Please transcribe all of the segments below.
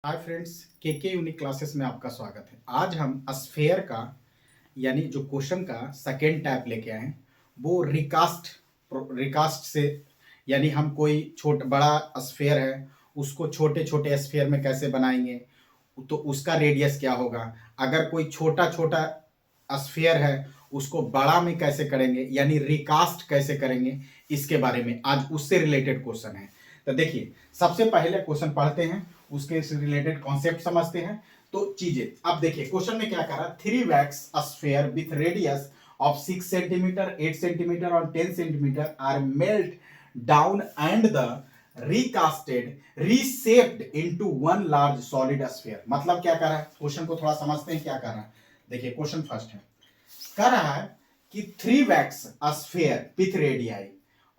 Hi friends, के unique classes में आपका स्वागत है। आज हम स्फेयर का यानी जो क्वेश्चन का सेकेंड टाइप लेके आए हैं वो रिकास्ट से, यानी हम कोई बड़ा स्फेयर है उसको छोटे छोटे स्फेयर में कैसे बनाएंगे, तो उसका रेडियस क्या होगा। अगर कोई छोटा छोटा स्फेयर है उसको बड़ा में कैसे करेंगे, यानी रिकास्ट कैसे करेंगे, इसके बारे में आज उससे रिलेटेड क्वेश्चन है। तो देखिए, सबसे पहले क्वेश्चन पढ़ते हैं, उसके से रिलेटेड कॉन्सेप्ट समझते हैं। तो चीजें अब देखिए, क्वेश्चन में क्या करा, 3 wax sphere with radius of 6 centimetre, 8 centimetre और 10 centimetre are melt down and the recasted reshaped into one large solid sphere. मतलब क्या कर रहा है, क्वेश्चन को थोड़ा समझते हैं क्या कर रहा है। देखिए, क्वेश्चन फर्स्ट है, कह रहा है कि 3 wax sphere with radii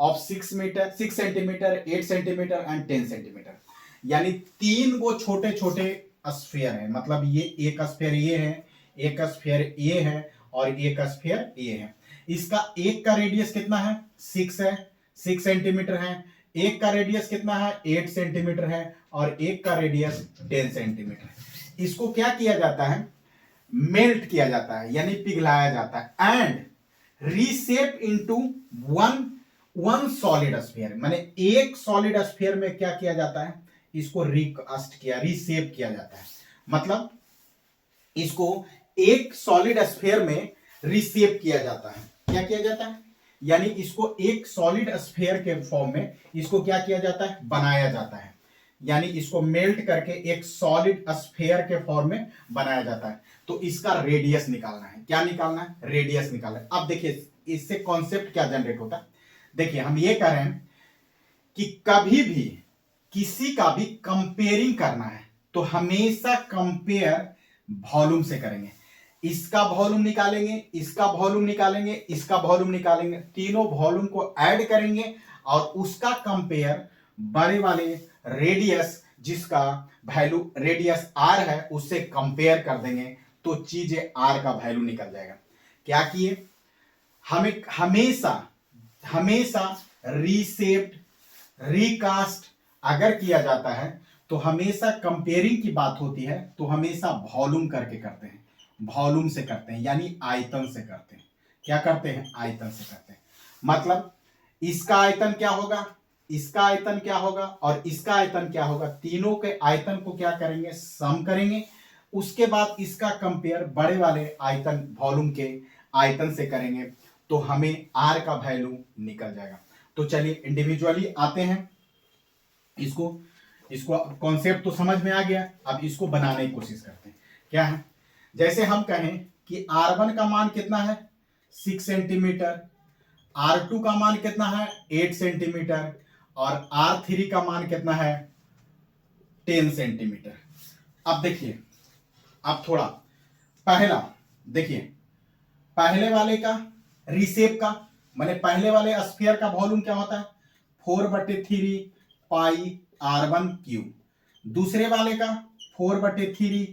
of 6 centimetre, 8 centimetre and 10 centimetre, यानी 3 वो छोटे छोटे स्फीयर है। मतलब ये एक स्फीयर ये है, एक स्फीयर ये है और एक स्फीयर ये है। इसका एक का रेडियस कितना है, 6 है, 6 सेंटीमीटर है। एक का रेडियस कितना है, 8 सेंटीमीटर है और एक का रेडियस 10 सेंटीमीटर है। इसको क्या किया जाता है, मेल्ट किया जाता है यानी पिघलाया जाता है and reshape into one solid sphere. माने एक सॉलिड स्फीयर में क्या किया जाता है, इसको रिकास्ट किया, रीशेप किया जाता है। मतलब इसको एक सॉलिड स्फीयर में रीशेप किया जाता है। क्या किया जाता है, यानी इसको एक सॉलिड स्फीयर के फॉर्म में इसको क्या किया जाता है, बनाया जाता है। यानी इसको मेल्ट करके एक सॉलिड स्फीयर के फॉर्म में बनाया जाता है। तो इसका रेडियस निकालना है। क्या निकालना है, रेडियस निकालना है। अब देखिए इससे कॉन्सेप्ट क्या जनरेट होता है। देखिए, हम ये कह रहे हैं कि कभी भी किसी का भी कंपेयरिंग करना है तो हमेशा कंपेयर वॉल्यूम से करेंगे। इसका वॉल्यूम निकालेंगे, इसका वॉल्यूम निकालेंगे, इसका वॉल्यूम निकालेंगे, तीनों वॉल्यूम को ऐड करेंगे और उसका कंपेयर बड़े वाले रेडियस, जिसका वैल्यू रेडियस आर है, उससे कंपेयर कर देंगे तो चीजें आर का वैल्यू निकल जाएगा। क्या किए, हमें हमेशा हमेशा रीसेप्ड रिकास्ट अगर किया जाता है तो हमेशा कंपेयरिंग की बात होती है तो हमेशा वॉल्यूम करके करते हैं, वॉल्यूम से करते हैं, यानी आयतन से करते हैं। क्या करते हैं, आयतन से करते हैं। मतलब इसका आयतन क्या होगा, इसका आयतन क्या होगा और इसका आयतन क्या होगा, तीनों के आयतन को क्या करेंगे, सम करेंगे। उसके बाद इसका कंपेयर बड़े वाले आयतन वॉल्यूम के आयतन से करेंगे तो हमें आर का वैल्यू निकल जाएगा। तो चलिए इंडिविजुअली आते हैं। इसको इसको कॉन्सेप्ट तो समझ में आ गया, अब इसको बनाने की कोशिश करते हैं। क्या है, जैसे हम कहें कि R1 का मान कितना है, 6 सेंटीमीटर, R2 का मान कितना है, 8 सेंटीमीटर और R3 का मान कितना है, 10 सेंटीमीटर। अब देखिए, अब थोड़ा पहला देखिए, पहले वाले का रिसेप का, माने पहले वाले स्फीयर का वॉल्यूम क्या होता है, 4/3 पाई R1 क्यूब। दूसरे वाले का 4/3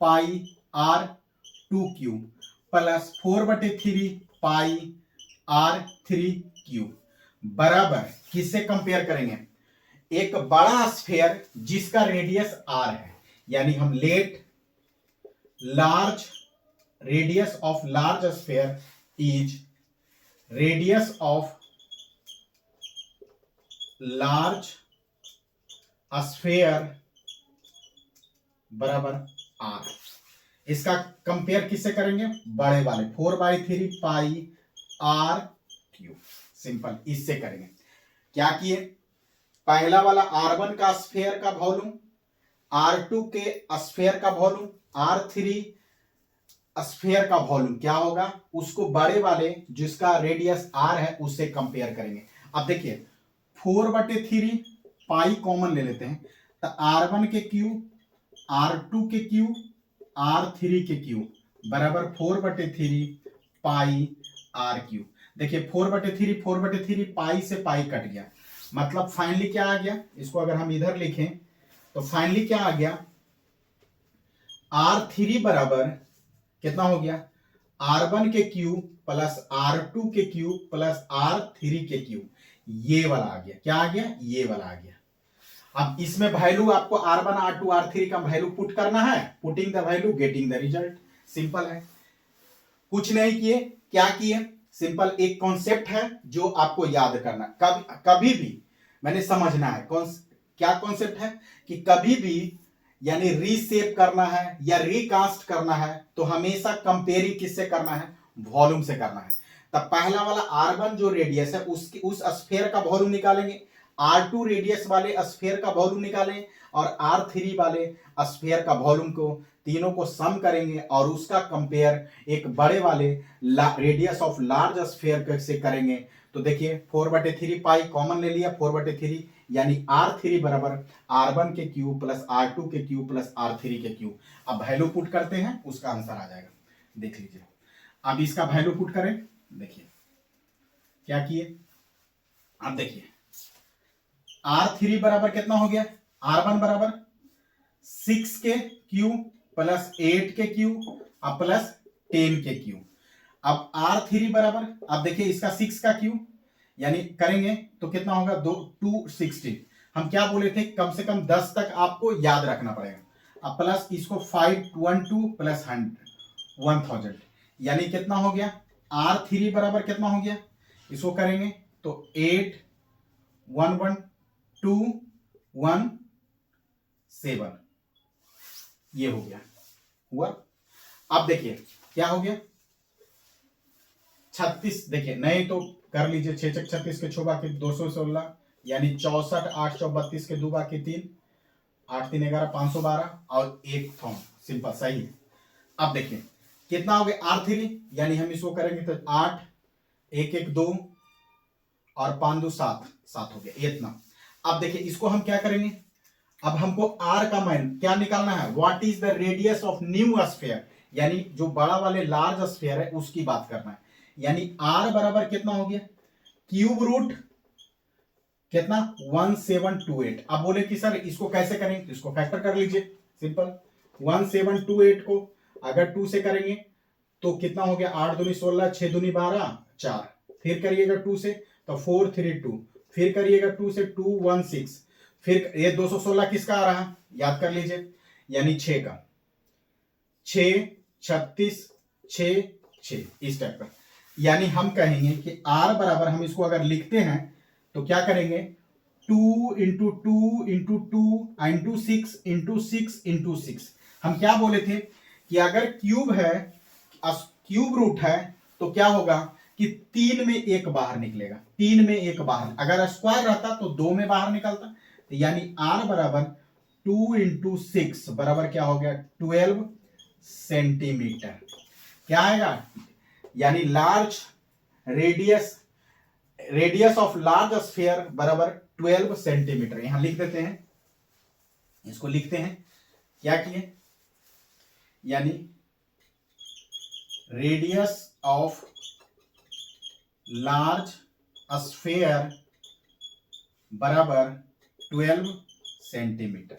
पाई R2 cube plus 4/3 pi R3 cube बराबर किससे कंपेयर करेंगे, एक बड़ा स्फीयर जिसका रेडियस R है, यानी हम let large radius of large sphere is radius of large sphere बराबर r। इसका कंपेयर किससे करेंगे, बड़े वाले 4/3 पाई r क्यूब। सिंपल, इससे करेंगे। क्या किए, पहला वाला R1 का स्फीयर का वॉल्यूम, R2 के स्फीयर का वॉल्यूम, R3 स्फीयर का वॉल्यूम क्या होगा, उसको बड़े वाले जिसका रेडियस r है उससे कंपेयर करेंगे। अब देखिए 4/3 पाई कॉमन ले लेते हैं तो R1 के क्यूब, R2 के क्यूब, R3 के क्यूब बराबर 4/3 पाई r क्यूब। देखिए 4/3 पाई से पाई कट गया, मतलब फाइनली क्या आ गया, इसको अगर हम इधर लिखें तो फाइनली क्या आ गया, R3 बराबर कितना हो गया, R1 के क्यूब प्लस R2 के क्यूब प्लस R3 के क्यूब। ये वाला आ गया, क्या आ गया, ये वाला आ गया। अब इसमें वैल्यू आपको R1 R2 R3 का वैल्यू पुट करना है, putting the value getting the result, simple है। कुछ नहीं किए, क्या किए, सिंपल एक कॉन्सेप्ट है जो आपको याद करना, कभी भी मैंने समझना है क्या कॉन्सेप्ट है कि कभी भी यानी रीसेप करना है या रिकास्ट करना है तो हमेशा कंपेयरिंग किससे करना है, वॉल्यूम से करना है। तब पहला वाला R1 जो रेडियस है उसकी उस स्फीयर का वॉल्यूम निकालेंगे, R2 रेडियस वाले स्फीयर का वॉल्यूम निकालें और R3 वाले स्फीयर का वॉल्यूम को तीनों को सम करेंगे और उसका कंपेयर एक बड़े वाले रेडियस ऑफ लार्ज स्फीयर से करेंगे। तो देखिए 4/3 पाई कॉमन ले लिया, 4/3 यानी R3 बराबर R1 के क्यूब प्लस R2 के क्यूब प्लस R3 के क्यूब। अब वैल्यू पुट करते हैं, उसका आंसर आ जाएगा, देख लीजिए। अब इसका वैल्यू पुट करें, देखिए क्या किए, अब देखिए R3 बराबर कितना हो गया, R1 बराबर 6 के क्यूब प्लस 8 के क्यूब अब प्लस 10 के क्यूब। अब R3 बराबर, अब देखिए इसका 6 का क्यूब यानी करेंगे तो कितना होगा, 216। हम क्या बोले थे, कम से कम 10 तक आपको याद रखना पड़ेगा। अब प्लस इसको 512 प्लस 1000 यानी कितना हो गया, R3 बराबर कितना हो गया, इसको करेंगे तो 8112117 ये हो गया, हुआ। अब देखिए क्या हो गया, 36, देखिए नहीं तो कर लीजिए, 6 6 36 के 6 बाकी 216 यानी 64 8 4 32 के 2 बाकी 3 8 3 11 512 और 1 थॉम, सिंपल सही है। अब देखिए कितना हो गया R3 यानी हम इसको करेंगे तो 8 1 1 2 और 5 2 7 7 हो गया इतना। अब देखिए इसको हम क्या करेंगे, अब हमको R का मान क्या निकालना है, what is the radius of new sphere, यानी जो बड़ा वाले लार्ज स्फीयर है उसकी बात करना है। यानी R बराबर कितना हो गया, क्यूब रूट कितना 1728। अब बोले कि सर इसको कैसे करेंगे, इसको फैक्टर कर लीजिए, सिंपल 1728 को अगर 2 से करेंगे तो कितना हो गया, 8 दूनी 16 6 दूनी 12 4, फिर करिएगा 2 से तो 432, फिर करिएगा 2 से 216, फिर ये 216 किसका आ रहा है याद कर लीजिए, यानी 6 का 6 36 6 6 इस टाइप का। यानी हम कहेंगे कि R बराबर, हम इसको अगर लिखते हैं तो क्या करेंगे, 2 into 2 into 2 into 6 into 6 into 6। हम क्या बोले थे कि अगर क्यूब है, क्यूब रूट है तो क्या होगा कि 3 में 1 बाहर निकलेगा, 3 में 1 बाहर, अगर स्क्वायर रहता तो 2 में बाहर निकलता। तो यानी R बराबर 2 इंटू 6 बराबर क्या हो गया, 12 सेंटीमीटर। क्या आएगा, यानी large radius of large sphere बराबर 12 सेंटीमीटर। यहां लिख देते हैं, इसको लिखते हैं क्या किए, यानी रेडियस ऑफ लार्ज स्फीयर बराबर 12 सेंटीमीटर,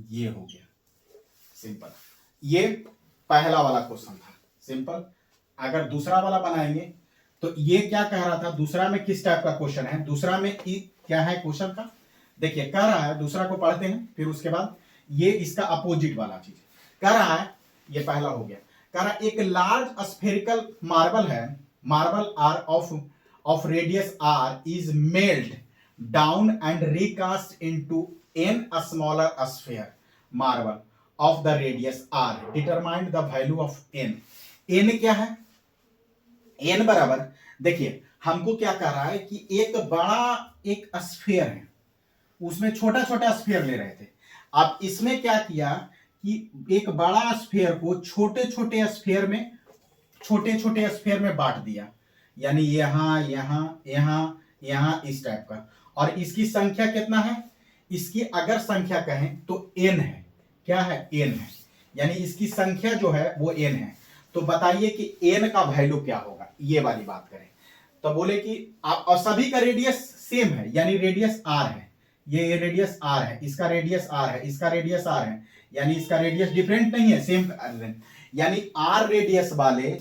ये हो गया, सिंपल। ये पहला वाला क्वेश्चन था, सिंपल। अगर दूसरा वाला बनाएंगे तो ये क्या कह रहा था, दूसरा में किस टाइप का क्वेश्चन है, दूसरा में क्या है क्वेश्चन का, देखिए कह रहा है, दूसरा को पढ़ते हैं फिर उसके बाद ये इसका अपोजिट वाला चीज कह रहा है। ये पहला हो गया, कह रहा एक लार्ज स्फेरिकल मार्बल है, marble r of radius r is melted down and recast into n smaller sphere marble of the radius r, determined the value of n. N क्या है, एन बराबर, देखिए हमको क्या कह रहा है कि एक बड़ा एक स्फीयर है, उसमें छोटा छोटा स्फीयर ले रहे थे। अब इसमें क्या किया कि एक बड़ा स्फीयर को छोटे छोटे स्फीयर में बांट दिया, यानी यहां यहां यहां यहां इस टाइप का। और इसकी संख्या कितना है, इसकी अगर संख्या कहें तो एन है, क्या है, एन है, यानी इसकी संख्या जो है वो एन है। तो बताइए कि एन का वैल्यू क्या होगा, ये वाली बात करें तो बोले कि आप, और सभी का रेडियस सेम है, यानी रेडियस आर है, ये रेडियस आर है, इसका रेडियस आर है, इसका रेडियस आर है, यानी इसका रेडियस डिफरेंट नहीं है, सेम, यानी आर रेडियस वाले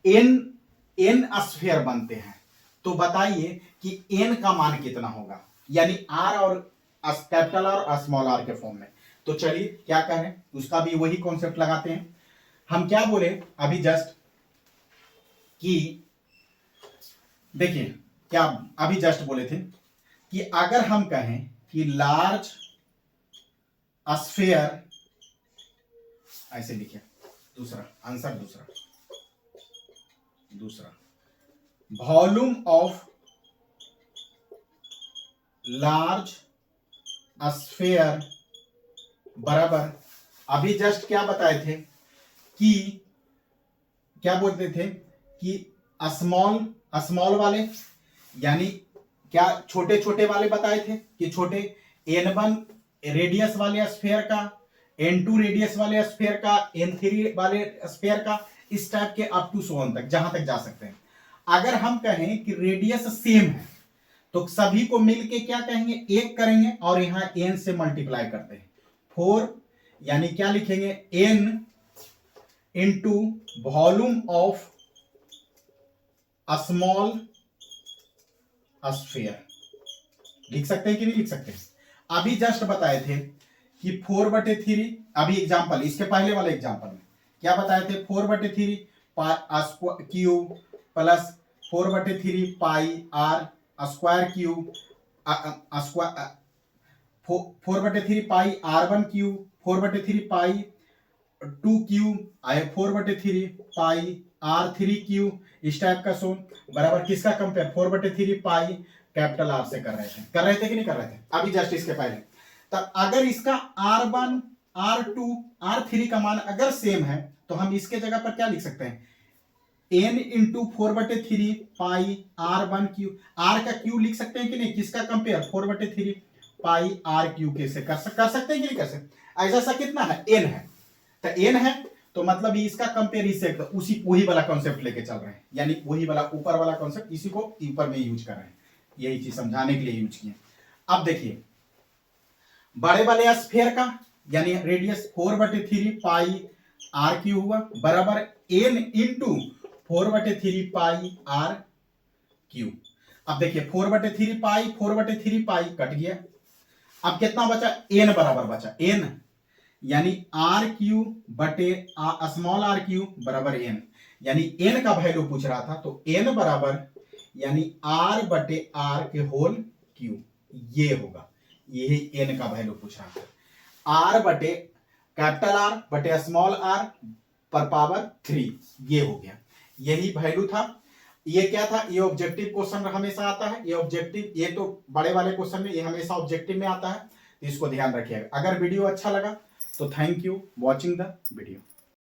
एन स्फीयर बनते हैं। तो बताइए कि एन का मान कितना होगा, यानी आर और कैपिटल आर और स्मॉल आर के फॉर्म में। तो चलिए क्या करें, उसका भी वही कॉन्सेप्ट लगाते हैं। हम क्या बोले अभी जस्ट कि देखिए क्या अभी जस्ट बोले थे कि अगर हम कहें कि लार्ज स्फीयर, ऐसे लिखे दूसरा आंसर, दूसरा वॉल्यूम ऑफ लार्ज स्फीयर बराबर, अभी जस्ट क्या बताए थे कि क्या बोलते थे कि स्मॉल वाले यानी क्या छोटे छोटे वाले बताए थे कि छोटे n1 रेडियस वाले स्फीयर का, n2 रेडियस वाले स्फीयर का, n3 वाले स्फीयर का, इस टाइप के अप टू सो ऑन तक जहां तक जा सकते हैं। अगर हम कहें कि रेडियस सेम है तो सभी को मिलके क्या कहेंगे, एक करेंगे और यहां n से मल्टीप्लाई करते हैं 4, यानी क्या लिखेंगे n into volume of small sphere. लिख सकते हैं कि नहीं लिख सकते? अभी जस्ट बताए थे कि 4/3, अभी एग्जांपल इसके पहले वाले एग्जांपल में क्या बताए थे, 4/3 cube plus 4/3 pi r square cube, 4/3 pi r1 cube, 4/3 pi 2 cube, 4/3 pi r3 cube, इस टाइप का सोन बराबर किसका कंपेयर, 4/3 पाई कैपिटल आर से कर रहे थे कि नहीं कर रहे थे अभी जस्ट इसके पहले। तब अगर इसका r1 r2 r3 का मान अगर सेम है तो हम इसके जगह पर क्या लिख सकते हैं, n into 4/3 pi r1 cube, r का क्यूब लिख सकते हैं कि नहीं, किसका कंपेयर 4/3 पाई r क्यूब के से कर सकते हैं कि नहीं कर सकते। ऐसा सा कितना है, n है, तो n है तो मतलब इसका कंपेयर इससे, तो उसी वही वाला कॉन्सेप्ट लेके चल रहे हैं, यानी वही वाला ऊपर वाला कॉन्सेप्ट इसी को ऊपर में यूज कर रहे हैं, यही चीज समझाने के लिए यूज किए। अब देखिए बड़े वाले स्फीयर का यानी रेडियस 4/3 पाई r क्यूब हुआ बराबर n इंटू 4/3 पाई r क्यूब। अब देखिए 4/3 पाई कट गया, अब कितना बचा, n बराबर बचा, n यानी r क्यूब बटे स्मॉल r क्यूब बराबर n, यानी n का वैल्यू पूछ रहा था तो n बराबर यानी r बटे r के होल क्यूब, ये होगा, यही n का वैल्यू पूछ रहा था, r बटे कैपिटल R बटे स्मॉल r पर पावर 3, ये हो गया, यही वैल्यू था। ये क्या था, ये ऑब्जेक्टिव क्वेश्चन हमेशा आता है, ये ऑब्जेक्टिव, ये तो बड़े वाले क्वेश्चन में ये हमेशा ऑब्जेक्टिव में आता है, तो इसको ध्यान रखिएगा। अगर वीडियो अच्छा लगा तो thank you watching the video.